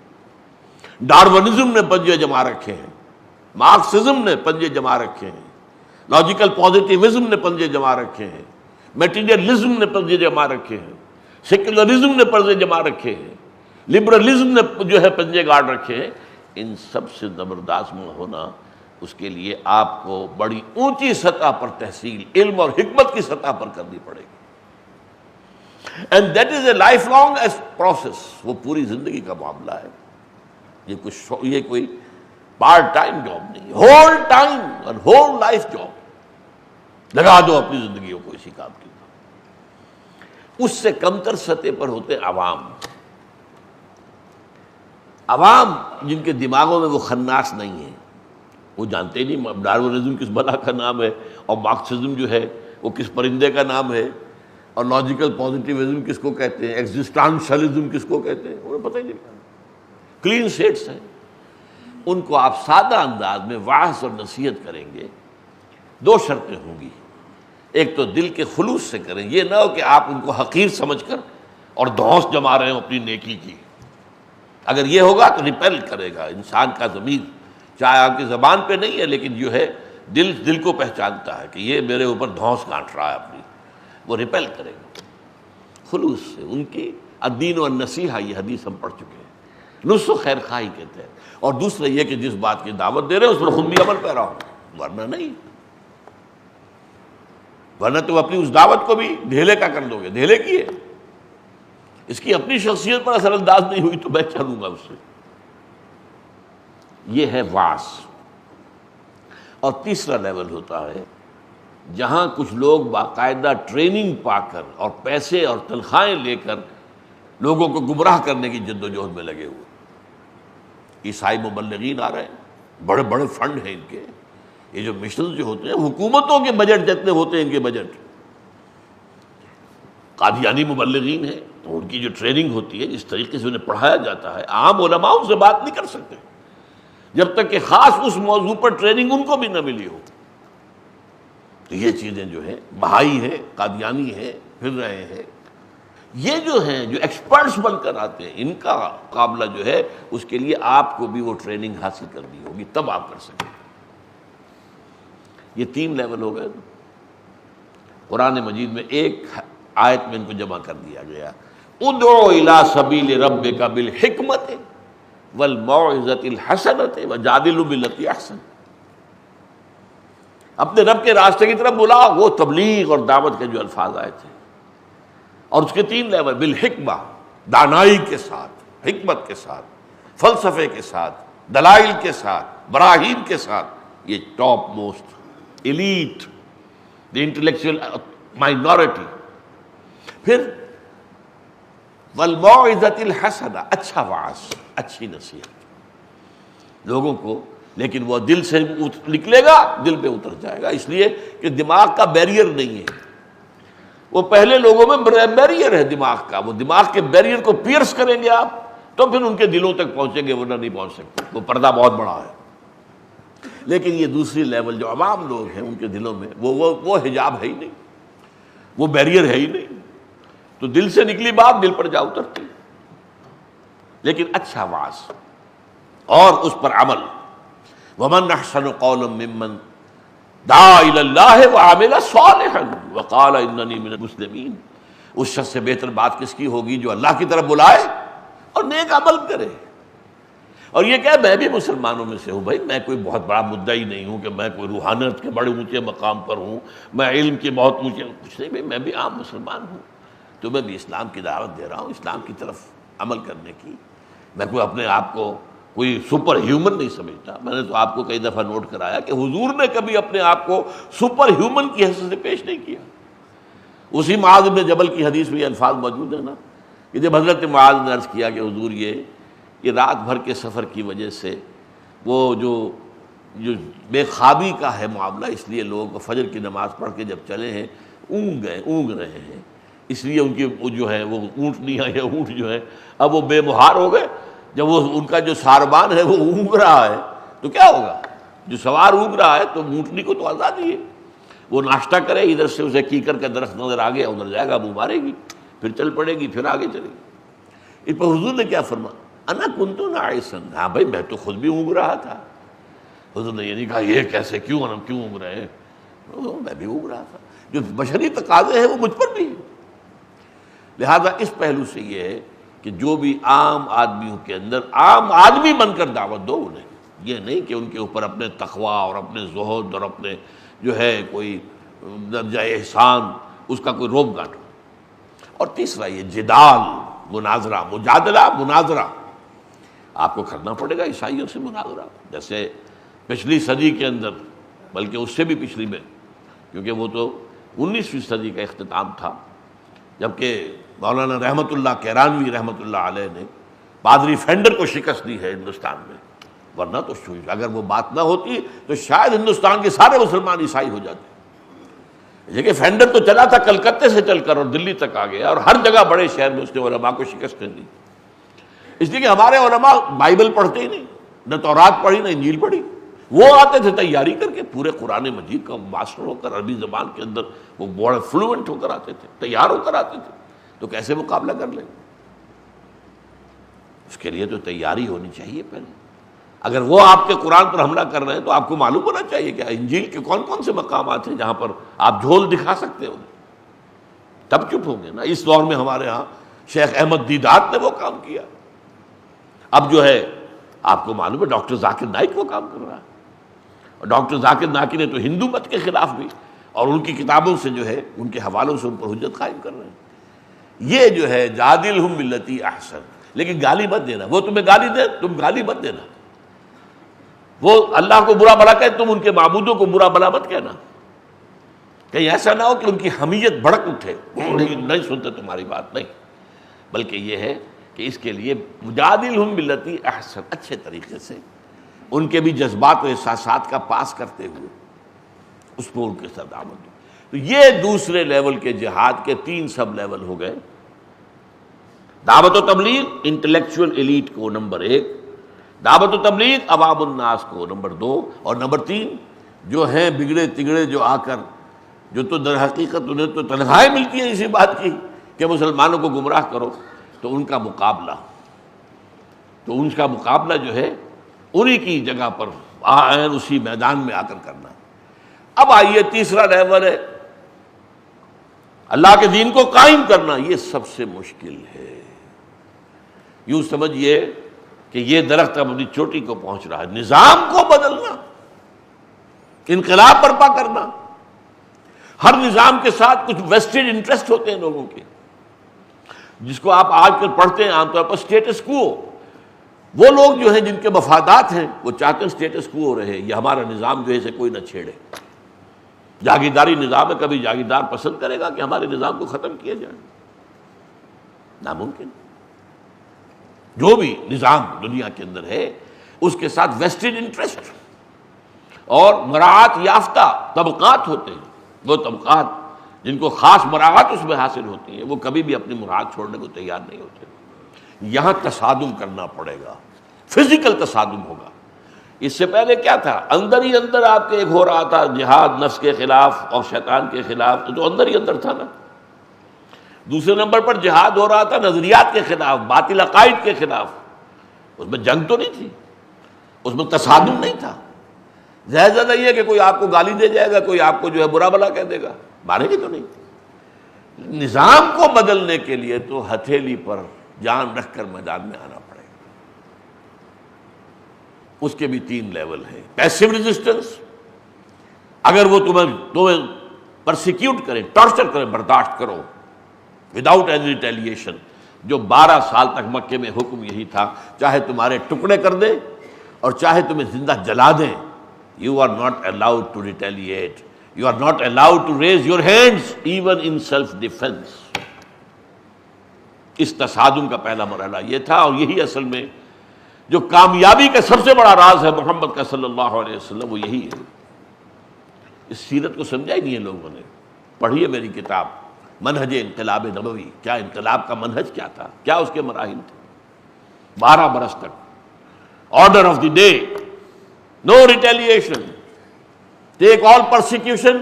ڈارونزم نے پنجے جما رکھے ہیں، مارکسزم نے پنجے جما رکھے ہیں، لاجیکل پازیٹیوزم نے پنجے جما رکھے ہیں، میٹیریلزم نے پنجے جما رکھے ہیں، سیکولرزم نے پنجے جما رکھے ہیں، لبرلزم نے جو ہے پنجے گاڑ رکھے ہیں۔ ان سب سے زبردست ہونا، اس کے لیے آپ کو بڑی اونچی سطح پر تحصیل علم اور حکمت کی سطح پر کرنی پڑے گی، and that is a life long process, وہ پوری زندگی کا معاملہ ہے، یہ کوئی پارٹ ٹائم جاب نہیں، ہول ٹائم اور ہول لائف جاب، لگا دو اپنی زندگیوں کو اسی کام کی۔ اس سے کمتر سطح پر ہوتے عوام، عوام جن کے دماغوں میں وہ خناس نہیں ہے، وہ جانتے ہی نہیں ڈارونزم کس بلا کا نام ہے، اور مارکسزم جو ہے وہ کس پرندے کا نام ہے، اور لاجیکل پازیٹیوزم کس کو کہتے ہیں، ایگزسٹانشلزم کس کو کہتے ہیں، انہیں پتہ ہی نہیں۔ کلین سیٹس ہیں، ان کو آپ سادہ انداز میں واعظ اور نصیحت کریں گے، دو شرطیں ہوں گی، ایک تو دل کے خلوص سے کریں، یہ نہ ہو کہ آپ ان کو حقیر سمجھ کر اور دھونس جما رہے ہوں اپنی نیکی کی۔ اگر یہ ہوگا تو ریپیل کرے گا انسان کا ضمیر، چاہے آپ کی زبان پہ نہیں ہے لیکن جو ہے دل کو پہچانتا ہے کہ یہ میرے اوپر دھونس کاٹ رہا ہے اپنی، وہ ریپیل کرے گا خلوص سے۔ ان کی الدین والنصیحہ، یہ حدیث ہم پڑھ چکے ہیں، نصح و خیر خواہی کہتے ہیں، اور دوسرا یہ کہ جس بات کی دعوت دے رہے ہیں اس پر خود بھی عمل پیرا ہو، ورنہ نہیں، ورنہ تو اپنی اس دعوت کو بھی ڈھیلے کا کر دو گے، ڈھیلے کی ہے، اس کی اپنی شخصیت پر اثر انداز نہیں ہوئی تو میں چلوں گا اس سے۔ یہ ہے واعظ۔ اور تیسرا لیول ہوتا ہے جہاں کچھ لوگ باقاعدہ ٹریننگ پا کر اور پیسے اور تنخواہیں لے کر لوگوں کو گمراہ کرنے کی جد و جہد میں لگے ہوئے، عیسائی مبلغین آ رہے ہیں، بڑے بڑے فنڈ ہیں ان کے، یہ جو مشنز جو ہوتے ہیں حکومتوں کے بجٹ جتنے ہوتے ہیں ان کے بجٹ۔ قادیانی مبلغین ہیں تو ان کی جو ٹریننگ ہوتی ہے، جس طریقے سے انہیں پڑھایا جاتا ہے، عام علماء ان سے بات نہیں کر سکتے جب تک کہ خاص اس موضوع پر ٹریننگ ان کو بھی نہ ملی ہو۔ تو یہ چیزیں جو ہیں، بہائی ہیں، قادیانی ہیں، پھر رہے ہیں، یہ جو ہیں جو ایکسپرٹس بن کر آتے ہیں، ان کا مقابلہ جو ہے اس کے لیے آپ کو بھی وہ ٹریننگ حاصل کرنی ہوگی، تب آپ کر سکیں۔ یہ 3 لیول ہو گئے۔ قرآن مجید میں ایک آیت میں ان کو جمع کر دیا گیا، ادعو الی سبیل ربک بالحکمت والموعظۃ الحسنۃ وجادلوا بالتی احسن، اپنے رب کے راستے کی طرف بلا، وہ تبلیغ اور دعوت کے جو الفاظ آئے تھے، اور اس کے 3 لیول، بالحکمہ، دانائی کے ساتھ، حکمت کے ساتھ، فلسفے کے ساتھ، دلائل کے ساتھ، براہین کے ساتھ، یہ ٹاپ موسٹ ایلیٹ، دی انٹلیکچوئل مائنورٹی۔ پھر والموعظۃ الحسنہ، اچھا وعظ، اچھی نصیحت لوگوں کو، لیکن وہ دل سے نکلے گا، دل پہ اتر جائے گا، اس لیے کہ دماغ کا بیریئر نہیں ہے۔ وہ پہلے لوگوں میں بیریئر ہے دماغ کا، وہ دماغ کے بیریئر کو پیئرس کریں گے آپ تو پھر ان کے دلوں تک پہنچیں گے، ورنہ نہیں پہنچ سکتے، وہ پردہ بہت بڑا ہے۔ لیکن یہ دوسری لیول جو عوام لوگ ہیں ان کے دلوں میں وہ حجاب ہے ہی نہیں، وہ بیریئر ہے ہی نہیں، تو دل سے نکلی بات دل پر جا اترتی۔ لیکن اچھا وعظ اور اس پر عمل، ومن احسن قولا ممن دعا الی اللہ وعمل صالحا وقال اننی من المسلمین، اس شخص سے بہتر بات کس کی ہوگی جو اللہ کی طرف بلائے اور نیک عمل کرے، اور یہ کہ میں بھی مسلمانوں میں سے ہوں۔ بھائی میں کوئی بہت بڑا مدعی نہیں ہوں کہ میں کوئی روحانیت کے بڑے اونچے مقام پر ہوں، میں علم کے بہت اونچے، کچھ نہیں، بھائی میں بھی عام مسلمان ہوں، تو میں بھی اسلام کی دعوت دے رہا ہوں، اسلام کی طرف عمل کرنے کی۔ میں کوئی اپنے آپ کو کوئی سپر ہیومن نہیں سمجھتا۔ میں نے تو آپ کو کئی دفعہ نوٹ کرایا کہ حضور نے کبھی اپنے آپ کو سپر ہیومن کی حیثیت سے پیش نہیں کیا، اسی معاذ بن جبل کی حدیث میں یہ الفاظ موجود ہیں نا کہ جب حضرت معاذ نے عرض کیا کہ حضور یہ رات بھر کے سفر کی وجہ سے وہ جو بے خوابی کا ہے معاملہ، اس لیے لوگ فجر کی نماز پڑھ کے جب چلے ہیں اونگ رہے ہیں، اس لیے ان کی جو ہے وہ اونٹنیاں یا اونٹ جو ہے اب وہ بے مہار ہو گئے. جب وہ ان کا جو ساربان ہے وہ اونگ رہا ہے تو کیا ہوگا؟ جو سوار اونگ رہا ہے تو اونٹنی کو تو آزادی ہے، وہ ناشتہ کرے، ادھر سے اسے کیکر کا درخت نظر آ گیا ادھر جائے گا، منہ مارے گی، پھر چل پڑے گی، پھر آگے چلے گی. اس پر حضور نے کیا فرمایا؟ انا کنت ناعسا، ہاں بھائی میں تو خود بھی اونگ رہا تھا. حضور نے یہ نہیں کہا یہ کیسے، کیوں اونگ رہے ہیں، میں بھی اونگ رہا تھا. جو بشری تقاضے ہیں وہ مجھ پر بھی ہے. لہذا اس پہلو سے یہ ہے کہ جو بھی عام آدمیوں کے اندر عام آدمی بن کر دعوت دو انہیں، یہ نہیں کہ ان کے اوپر اپنے تقوی اور اپنے زہد اور اپنے جو ہے کوئی درجہ احسان اس کا کوئی روپ گاٹو. اور تیسرا یہ جدال، مناظرہ، مناظرہ آپ کو کرنا پڑے گا عیسائیوں سے مناظرہ. جیسے پچھلی صدی کے اندر، بلکہ اس سے بھی پچھلی میں، کیونکہ وہ تو 19ویں صدی کا اختتام تھا جبکہ مولانا رحمۃ اللہ کیرانوی رحمۃ اللہ علیہ نے پادری فینڈر کو شکست دی ہے ہندوستان میں. ورنہ تو اگر وہ بات نہ ہوتی تو شاید ہندوستان کے سارے مسلمان عیسائی ہو جاتے. لیکن فینڈر تو چلا تھا کلکتے سے چل کر اور دلی تک آ گیا، اور ہر جگہ بڑے شہر میں اس نے علماء کو شکست کر دی. اس لیے کہ ہمارے علماء بائبل پڑھتے ہی نہیں، نہ تورات پڑھی نہ انجیل پڑھی. وہ آتے تھے تیاری کر کے پورے قرآن مجید کا ماسٹر ہو کر، عربی زبان کے اندر وہ بڑے فلوئنٹ ہو کر آتے تھے، تیار ہو کر آتے تھے. تو کیسے مقابلہ کر لیں؟ اس کے لیے تو تیاری ہونی چاہیے پہلے. اگر وہ آپ کے قرآن پر حملہ کر رہے ہیں تو آپ کو معلوم ہونا چاہیے کہ انجیل کے کون کون سے مقامات ہیں جہاں پر آپ جھول دکھا سکتے ہو، تب چپ ہوں گے نا. اس دور میں ہمارے ہاں شیخ احمد دیدات نے وہ کام کیا. اب جو ہے آپ کو معلوم ہے ڈاکٹر ذاکر نائک وہ کام کر رہا ہے، اور ڈاکٹر ذاکر نائک نے تو ہندو مت کے خلاف بھی اور ان کی کتابوں سے جو ہے ان کے حوالوں سے ان پر حجت قائم کر رہے ہیں. یہ جو ہے جادلہم باللتی احسن، لیکن گالی مت دینا. وہ تمہیں گالی دے، تم گالی مت دینا. وہ اللہ کو برا بھلا کہے، تم ان کے معبودوں کو برا بھلا مت کہنا. کہیں ایسا نہ ہو کہ ان کی حمیت بھڑک اٹھے، نہیں سنتے تمہاری بات، نہیں. بلکہ یہ ہے کہ اس کے لیے جادلہم باللتی احسن، اچھے طریقے سے ان کے بھی جذبات و احساسات کا پاس کرتے ہوئے اس پر ان کے ساتھ دعوت دو. تو یہ دوسرے لیول کے جہاد کے 3 سب لیول ہو گئے. دعوت و تبلیغ انٹلیکچوئل ایلیٹ کو نمبر 1، دعوت و تبلیغ عوام الناس کو نمبر 2، اور نمبر 3 جو ہیں بگڑے تگڑے جو آ کر جو تو در حقیقت انہیں تو تنخواہیں ملتی ہیں اسی بات کی کہ مسلمانوں کو گمراہ کرو، تو ان کا مقابلہ جو ہے انہی کی جگہ پر اسی میدان میں آ کر کرنا. اب آئیے تیسرا لیول ہے اللہ کے دین کو قائم کرنا. یہ سب سے مشکل ہے. یوں سمجھیے کہ یہ درخت اب اپنی چوٹی کو پہنچ رہا ہے. نظام کو بدلنا، انقلاب برپا کرنا. ہر نظام کے ساتھ کچھ ویسٹڈ انٹرسٹ ہوتے ہیں لوگوں کے، جس کو آپ آج کل پڑھتے ہیں عام طور پر اسٹیٹس کو. وہ لوگ جو ہیں جن کے مفادات ہیں وہ چاہتے ہیں اسٹیٹس کو رہے، یہ ہمارا نظام جو ہے اسے کوئی نہ چھیڑے. جاگیرداری نظام ہے، کبھی جاگیردار پسند کرے گا کہ ہمارے نظام کو ختم کیا جائے؟ ناممکن. جو بھی نظام دنیا کے اندر ہے اس کے ساتھ ویسٹڈ انٹرسٹ اور مراعات یافتہ طبقات ہوتے ہیں. وہ طبقات جن کو خاص مراعات اس میں حاصل ہوتی ہیں وہ کبھی بھی اپنی مراد چھوڑنے کو تیار نہیں ہوتے. یہاں تصادم کرنا پڑے گا، فزیکل تصادم ہوگا. اس سے پہلے کیا تھا؟ اندر ہی اندر آپ کے ایک ہو رہا تھا جہاد نفس کے خلاف اور شیطان کے خلاف، تو اندر ہی اندر تھا نا. دوسرے نمبر پر جہاد ہو رہا تھا نظریات کے خلاف، باطل عقائد کے خلاف. اس میں جنگ تو نہیں تھی، اس میں تصادم نہیں تھا. جائزہ نہیں ہے کہ کوئی آپ کو گالی دے جائے گا، کوئی آپ کو جو ہے برا بھلا کہہ دے گا، مارے گی تو نہیں. نظام کو بدلنے کے لیے تو ہتھیلی پر جان رکھ کر میدان میں آنا پڑے گا. اس کے بھی 3 لیول ہیں. پیسو ریزسٹنس، اگر وہ تمہیں پرسیکیوٹ کریں، ٹارچر کریں، برداشت کرو وداؤٹ اینی ریٹیلیشن. جو 12 سال تک مکے میں حکم یہی تھا، چاہے تمہارے ٹکڑے کر دیں اور چاہے تمہیں زندہ جلا دیں، you are not allowed to retaliate. You are not allowed to raise your hands even in self-defense. اس تصادم کا پہلا مرحلہ یہ تھا، اور یہی اصل میں جو کامیابی کا سب سے بڑا راز ہے محمد کا صلی اللہ علیہ وسلم، وہ یہی ہے۔ اس سیرت کو سمجھا ہی نہیں ہے لوگوں نے۔ پڑھیے میری کتاب منہج انقلاب نبوی، کیا انقلاب کا منہج کیا تھا، کیا اس کے مراحل تھے۔ 12 برس تک order of the day, know retaliation, take all persecution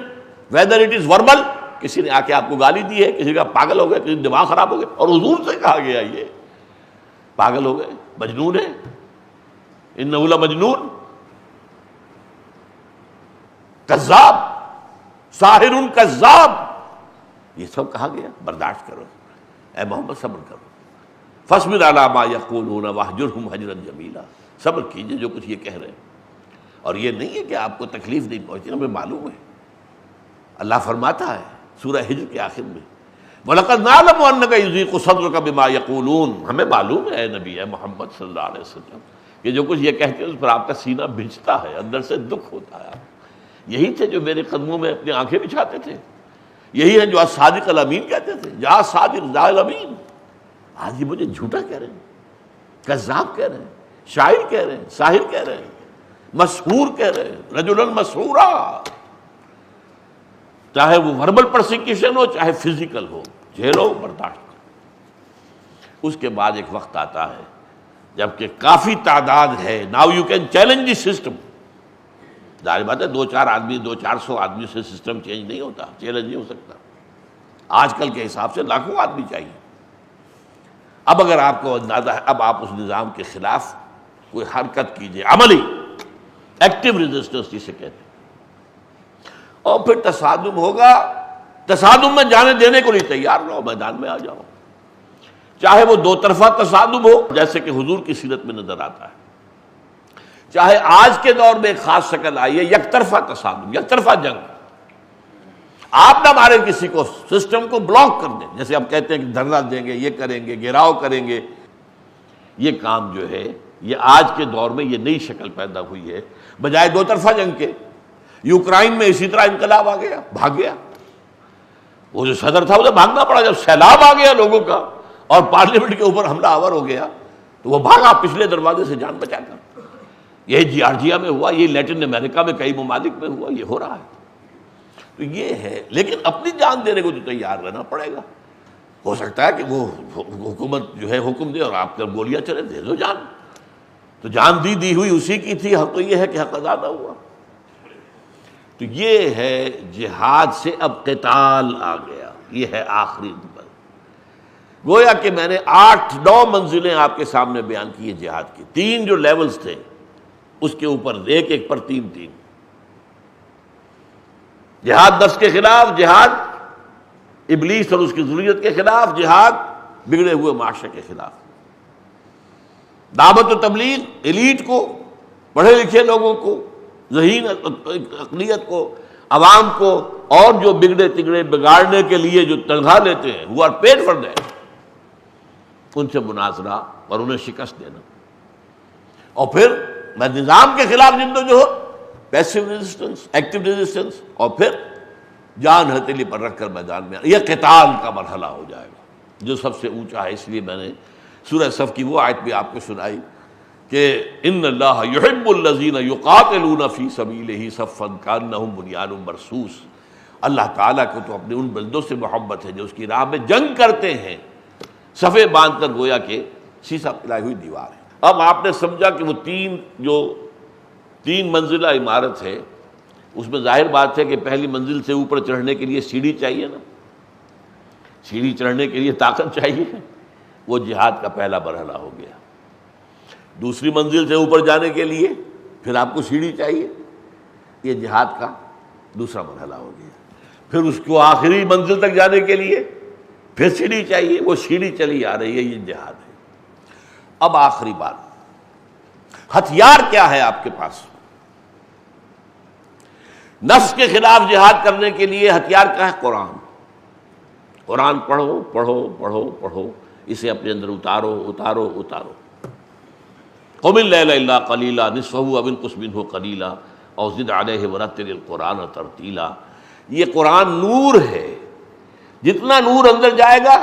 whether it is verbal. کسی نے آ کے آپ کو گالی دی ہے، کسی کا پاگل ہو گئے، کسی دماغ خراب ہو گئے، اور حضور سے کہا گیا یہ پاگل ہو گئے، مجنون ہے، انہ لمجنون، کذاب، ساحر کذاب، یہ سب کہا گیا۔ برداشت کرو اے محمد، صبر کرو۔ فاصبر علی ما یقولون واہجرہم ہجرا جمیلا، صبر کیجئے جو کچھ یہ کہہ رہے ہیں۔ اور یہ نہیں ہے کہ آپ کو تکلیف نہیں پہنچی، ہمیں معلوم ہے۔ اللہ فرماتا ہے سورہ ہجر کے آخر میں وَلَقَدْ نَعْلَمُ أَنَّكَ يُضِيقُ صَدْرُكَ بِمَا يَقُولُونَ، ہمیں معلوم ہے اے نبی، اے محمد صلی اللہ علیہ وسلم، کہ جو کچھ یہ کہتے ہیں اس پر آپ کا سینہ بھجتا ہے، اندر سے دکھ ہوتا ہے۔ یہی تھے جو میرے قدموں میں اپنی آنکھیں بچھاتے تھے، یہی ہیں جو آج صادق الامین کہتے تھے، جہاں صادق ذا الامین، آج یہ مجھے جھوٹا کہہ رہے ہیں، کذاب کہہ رہے ہیں، شاعر کہہ رہے ہیں، ساحر کہہ رہے ہیں، مسحور کہہ رہے ہیں، رجلا مسحورا۔ چاہے وہ وربل پرسیکیوشن ہو، چاہے فزیکل ہو، جھیلو، برداشت کرو۔ اس کے بعد ایک وقت آتا ہے جبکہ کافی تعداد ہے، now you can challenge the system. ظاہر بات ہے 2-4 آدمی، 200-400 آدمی سے سسٹم چینج نہیں ہوتا، چیلنج نہیں ہو سکتا۔ آج کل کے حساب سے لاکھوں آدمی چاہیے۔ اب اگر آپ کو اندازہ ہے، اب آپ اس نظام کے خلاف کوئی حرکت کیجیے، عملی ایکٹیو ریزسٹنس جسے کہتے ہیں، اور پھر تصادم ہوگا، تصادم میں جانے دینے کو نہیں تیار رہو، میدان میں آ جاؤ۔ چاہے وہ 2 طرفہ تصادم ہو جیسے کہ حضور کی سیرت میں نظر آتا ہے، چاہے آج کے دور میں ایک خاص شکل آئی ہے یک طرفہ تصادم، یک طرفہ جنگ۔ آپ نہ مارے کسی کو، سسٹم کو بلاک کر دیں، جیسے آپ کہتے ہیں کہ دھرنا دیں گے، یہ کریں گے، گھیراؤ کریں گے۔ یہ کام جو ہے یہ آج کے دور میں یہ نئی شکل پیدا ہوئی ہے، بجائے 2 طرفہ جنگ کے۔ یوکرائن میں اسی طرح انقلاب آ گیا، بھاگ گیا، وہ جو صدر تھا اسے بھاگنا پڑا، جب سیلاب آ گیا لوگوں کا اور پارلیمنٹ کے اوپر حملہ آور ہو گیا تو وہ بھاگا پچھلے دروازے سے جان بچا کر۔ یہ جارجیا میں ہوا، یہ لیٹن امریکہ میں کئی ممالک میں ہوا، یہ ہو رہا ہے۔ تو یہ ہے، لیکن اپنی جان دینے کو تو تیار رہنا پڑے گا۔ ہو سکتا ہے کہ وہ حکومت جو ہے حکم دے اور آپ پر گولیاں چلے، دے دو جان، تو جان دی ہوئی اسی کی تھی، حق تو یہ ہے کہ حق ادا نہ ہوا۔ تو یہ ہے جہاد سے اب قتال آ گیا، یہ ہے آخری نمبر۔ گویا کہ میں نے 8-9 منزلیں آپ کے سامنے بیان کی ہیں جہاد کی، 3 جو لیولز تھے اس کے اوپر ایک پر 3 جہاد نفس کے خلاف، جہاد ابلیس اور اس کی ذریت کے خلاف، جہاد بگڑے ہوئے معاشرے کے خلاف، دعوت و تبلیغ ایلیٹ کو، پڑھے لکھے لوگوں کو، ذہین اقلیت کو، عوام کو، اور جو بگڑے تگڑے بگاڑنے کے لیے جو تنخواہ لیتے ہیں who are paid for that، ان سے مناظرہ اور انہیں شکست دینا۔ اور پھر میں نظام کے خلاف جدوجہد، پیسو ریزسٹنس، ایکٹیو ریزسٹنس، اور پھر جان ہتھیلی پر رکھ کر میدان میں، یہ قتال کا مرحلہ ہو جائے گا جو سب سے اونچا ہے۔ اس لیے میں نے سورہ صف کی وہ آیت بھی آپ کو سنائی کہ ان اللہ یحب الذین یقاتلون فی سبیلہ صفا کانہم بنیان مرصوص، اللہ تعالیٰ کو تو اپنے ان بندوں سے محبت ہے جو اس کی راہ میں جنگ کرتے ہیں، صفے باندھ کر گویا کہ سیسا پلائی ہوئی دیوار ہے۔ اب آپ نے سمجھا کہ وہ 3 منزلہ عمارت ہے، اس میں ظاہر بات ہے کہ پہلی منزل سے اوپر چڑھنے کے لیے سیڑھی چاہیے نا، سیڑھی چڑھنے کے لیے طاقت چاہیے، وہ جہاد کا پہلا مرحلہ ہو گیا۔ دوسری منزل سے اوپر جانے کے لیے پھر آپ کو سیڑھی چاہیے، یہ جہاد کا دوسرا مرحلہ ہو گیا۔ پھر اس کو آخری منزل تک جانے کے لیے پھر سیڑھی چاہیے، وہ سیڑھی چلی آ رہی ہے، یہ جہاد ہے۔ اب آخری بات، ہتھیار کیا ہے آپ کے پاس؟ نفس کے خلاف جہاد کرنے کے لیے ہتھیار کیا ہے؟ قرآن۔ قرآن پڑھو پڑھو پڑھو پڑھو، اسے اپنے اندر اتارو اتارو اتارو۔ قم اللیل الا قلیلا نصفہ او انقص منہ قلیلا او زد علیہ ورتل القرآن ترتیلا۔ یہ قرآن نور ہے، جتنا نور اندر جائے گا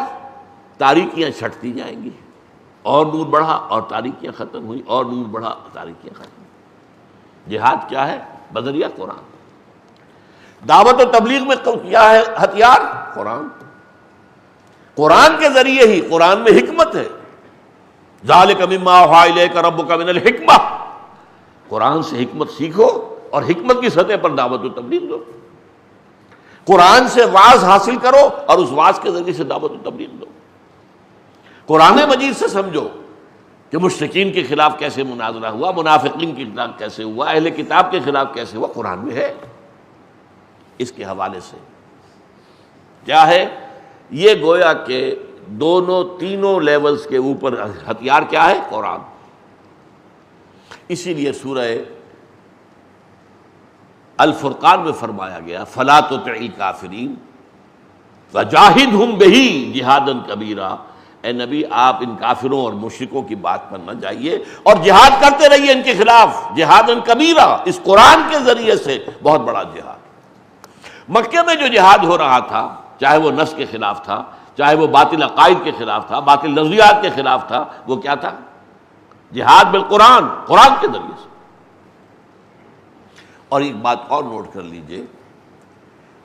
تاریکیاں چھٹتی جائیں گی، اور نور بڑھا اور تاریکیاں ختم ہوئی، اور نور بڑھا تاریکیاں ختم ہوئی۔ جہاد کیا ہے؟ بذریعہ قرآن۔ دعوت و تبلیغ میں کیا ہے ہتھیار؟ قرآن۔ قرآن کے ذریعے ہی، قرآن میں حکمت ہے، ذالک مما اوحی الیک ربک من الحکمہ، قرآن سے حکمت سیکھو اور حکمت کی سطح پر دعوت و تبلیغ دو، قرآن سے واعظ حاصل کرو اور اس واعظ کے ذریعے سے دعوت و تبلیغ دو۔ قرآن مجید سے سمجھو کہ مشرکین کے خلاف کیسے مناظرہ ہوا، منافقین کے خلاف کیسے ہوا، اہل کتاب کے خلاف کیسے ہوا، قرآن میں ہے۔ اس کے حوالے سے کیا ہے؟ یہ گویا کہ دونوں تینوں لیولز کے اوپر ہتھیار کیا ہے؟ قرآن۔ اسی لیے سورہ الفرقان میں فرمایا گیا فَلَا تُطِعِ الْكَافِرِينَ وَجَاهِدْهُمْ بِهِ جِهَادًا كَبِيرًا۔ اے نبی آپ ان کافروں اور مشرکوں کی بات پر نہ جائیے اور جہاد کرتے رہیے ان کے خلاف، جہادًا کبیرہ، اس قرآن کے ذریعے سے بہت بڑا جہاد۔ مکے میں جو جہاد ہو رہا تھا، چاہے وہ نفس کے خلاف تھا، چاہے وہ باطل عقائد کے خلاف تھا، باطل نظریات کے خلاف تھا، وہ کیا تھا؟ جہاد بالقرآن، قرآن کے ذریعے سے۔ اور ایک بات اور نوٹ کر لیجئے،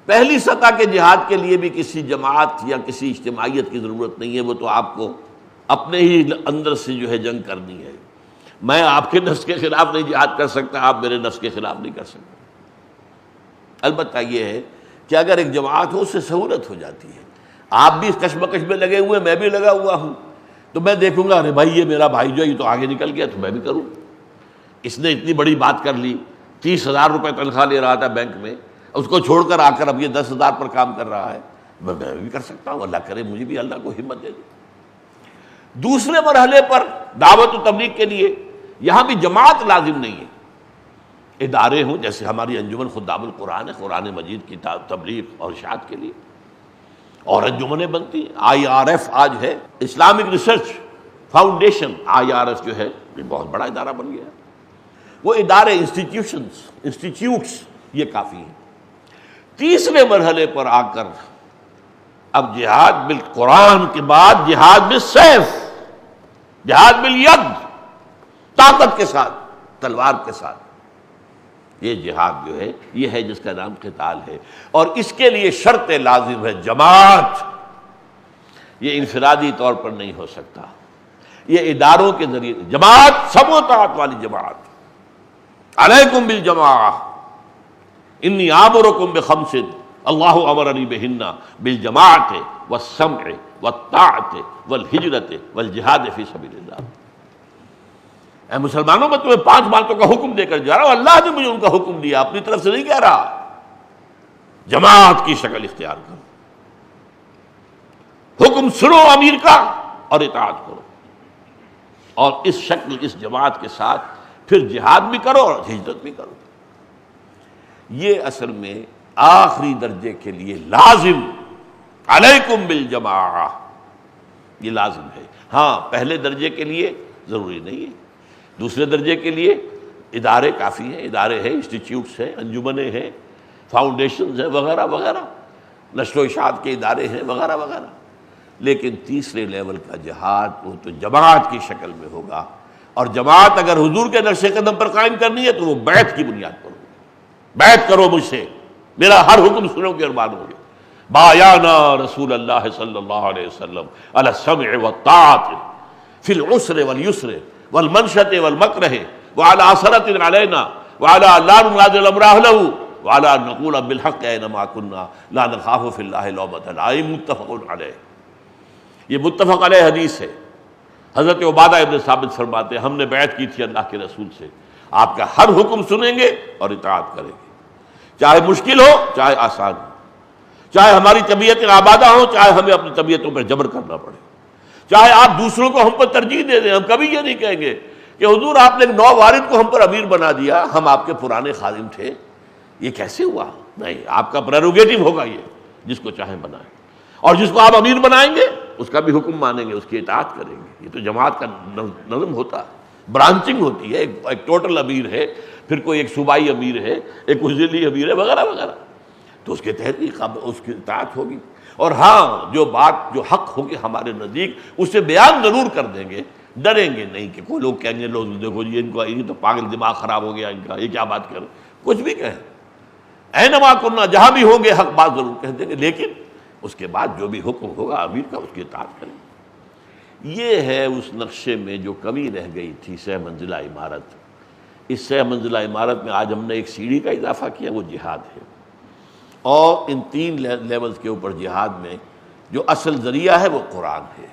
پہلی سطح کے جہاد کے لیے بھی کسی جماعت یا کسی اجتماعیت کی ضرورت نہیں ہے، وہ تو آپ کو اپنے ہی اندر سے جو ہے جنگ کرنی ہے۔ میں آپ کے نفس کے خلاف نہیں جہاد کر سکتا، آپ میرے نفس کے خلاف نہیں کر سکتے۔ البتہ یہ ہے کہ اگر ایک جماعت ہو اس سے سہولت ہو جاتی ہے، آپ بھی اس کشمکش میں لگے ہوئے، میں بھی لگا ہوا ہوں، تو میں دیکھوں گا ارے بھائی یہ میرا بھائی جو ہے یہ تو آگے نکل گیا تو میں بھی کروں۔ اس نے اتنی بڑی بات کر لی، 30,000 روپے تنخواہ لے رہا تھا بینک میں، اس کو چھوڑ کر آ کر اب یہ 10,000 پر کام کر رہا ہے، میں بھی کر سکتا ہوں، اللہ کرے مجھے بھی اللہ کو ہمت دے دے۔ دوسرے مرحلے پر دعوت و تبلیغ کے لیے یہاں بھی جماعت لازم نہیں ہے، ادارے ہوں، جیسے ہماری انجمن خدام القرآن ہے، قرآن مجید کی تبلیغ اور اشاعت کے لیے، اور انجمنیں بنتی ہیں۔ IRF آج ہے، اسلامک ریسرچ فاؤنڈیشن، IRF جو ہے یہ بہت بڑا ادارہ بن گیا ہے۔ وہ ادارے، انسٹیٹیوٹس یہ کافی ہیں۔ تیسرے مرحلے پر آ کر اب جہاد بالقرآن کے بعد جہاد بالسیف، جہاد بالید، طاقت کے ساتھ، تلوار کے ساتھ، یہ جہاد جو ہے یہ ہے جس کا نام قتال ہے، اور اس کے لیے شرط لازم ہے جماعت۔ یہ انفرادی طور پر نہیں ہو سکتا، یہ اداروں کے ذریعے جماعت، سمع و طاعت والی جماعت۔ علیکم بالجماعہ انی آمرکم بخمس اللہ امرنی بہن بالجماعت والسمع والطاعت والہجرت والجہاد فی سبیل اللہ۔ اے مسلمانوں، میں تمہیں 5 باتوں کا حکم دے کر جا رہا ہوں، اللہ نے مجھے ان کا حکم دیا، اپنی طرف سے نہیں کہہ رہا۔ جماعت کی شکل اختیار کرو، حکم سنو امیر کا اور اطاعت کرو، اور اس شکل، اس جماعت کے ساتھ پھر جہاد بھی کرو اور ہجرت بھی کرو۔ یہ اصل میں آخری درجے کے لیے لازم، علیکم بالجماعہ، یہ لازم ہے۔ ہاں پہلے درجے کے لیے ضروری نہیں ہے، دوسرے درجے کے لیے ادارے کافی ہیں، ادارے ہیں، انسٹیٹیوٹس ہیں، انجمنیں ہیں، فاؤنڈیشنز ہیں، وغیرہ وغیرہ، نشر و اشاعت کے ادارے ہیں، وغیرہ وغیرہ۔ لیکن تیسرے لیول کا جہاد وہ تو جماعت کی شکل میں ہوگا، اور جماعت اگر حضور کے نقش قدم پر قائم کرنی ہے تو وہ بیعت کی بنیاد پر ہوگی۔ بیعت کرو مجھ سے، میرا ہر حکم سنو گے اور مانو گے۔ بایانا رسول اللہ صلی اللہ علیہ وسلم علی السمع والطاعت فی العسر والیسر والمنشط والمکرہ وعلی عثرۃ علینا وعلی لا ننازل امر اہلہ وعلی ان نقول بالحق اینما کنا لا نخاف فی اللہ لومۃ لائم، متفق علیہ۔ یہ متفق علیہ حدیث ہے۔ حضرت عبادہ ابن ثابت فرماتے ہیں ہم نے بیعت کی تھی اللہ کے رسول سے، آپ کا ہر حکم سنیں گے اور اطاعت کریں گے، چاہے مشکل ہو چاہے آسان ہو، چاہے ہماری طبیعتیں آبادہ ہوں چاہے ہمیں اپنی طبیعتوں پر جبر کرنا پڑے، چاہے آپ دوسروں کو ہم پر ترجیح دے دیں، ہم کبھی یہ نہیں کہیں گے کہ حضور آپ نے 9 وارد کو ہم پر امیر بنا دیا، ہم آپ کے پرانے خادم تھے، یہ کیسے ہوا؟ نہیں، آپ کا پریروگیٹو ہوگا یہ، جس کو چاہیں بنائیں، اور جس کو آپ امیر بنائیں گے اس کا بھی حکم مانیں گے، اس کی اطاعت کریں گے۔ یہ تو جماعت کا نظم ہوتا ہے، برانچنگ ہوتی ہے، ایک ٹوٹل امیر ہے، پھر کوئی ایک صوبائی امیر ہے، ایک ضلعی امیر ہے، وغیرہ وغیرہ۔ تو اس کے تحت اس کی اطاعت ہوگی. اور ہاں جو بات جو حق ہوگی ہمارے نزدیک اسے بیان ضرور کر دیں گے، ڈریں گے نہیں کہ کوئی لوگ کہیں گے لوگ دیکھو جی ان کو یہ تو پاگل دماغ خراب ہو گیا ان کا، یہ کیا بات کر، کچھ بھی کہیں. اینما کرنا، جہاں بھی ہوں گے حق بات ضرور کہہ دیں گے، لیکن اس کے بعد جو بھی حکم ہوگا امیر کا اس کی اطاعت کریں. یہ ہے اس نقشے میں جو کمی رہ گئی تھی 6 منزلہ عمارت. اس 6 منزلہ عمارت میں آج ہم نے ایک سیڑھی کا اضافہ کیا، وہ جہاد ہے. اور ان 3 لیولز کے اوپر جہاد میں جو اصل ذریعہ ہے وہ قرآن ہے.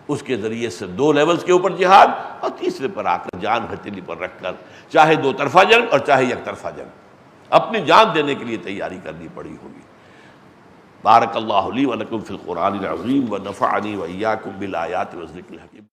اس کے ذریعے سے 2 لیولز کے اوپر جہاد، اور تیسرے پر آ کر جان ہتھیلی پر رکھ کر چاہے 2 طرفہ جنگ اور چاہے یک طرفہ جنگ اپنی جان دینے کے لیے تیاری کرنی پڑی ہوگی. بارک اللہ لی و لکم فی القرآن العظیم ونفعنی و ایاکم بالآیات والذکر الحکیم.